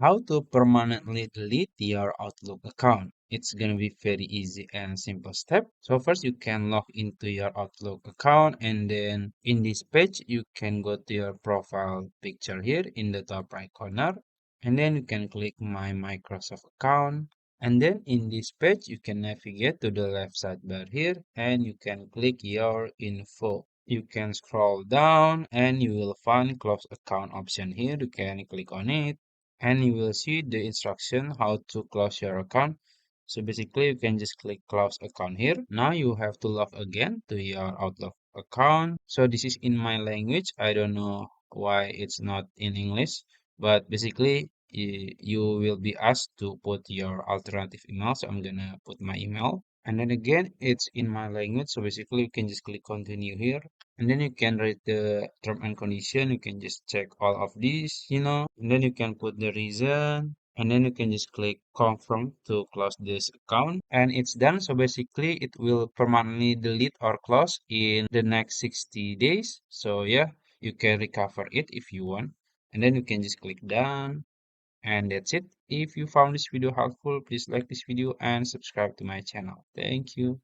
How to permanently delete your Outlook account. It's gonna be very easy and simple step. So first you can log into your Outlook account, and then in this page you can go to your profile picture here in the top right corner, and then you can click my Microsoft account, and then in this page you can navigate to the left sidebar here and you can click your info. You can scroll down and you will find close account option here. You can click on it and you will see the instruction how to close your account. So basically you can just click close account here. Now you have to log again to your Outlook account. So this is in my language. I don't know why it's not in English, but basically you will be asked to put your alternative email. So I'm gonna put my email. And then again, it's in my language. So basically you can just click continue here. And then you can read the term and condition. You can just check all of these, and then you can put the reason. And then you can just click confirm to close this account. And it's done. So basically it will permanently delete or close in the next 60 days. So yeah, you can recover it if you want. And then you can just click done. And that's it. If you found this video helpful, please like this video and subscribe to my channel. Thank you.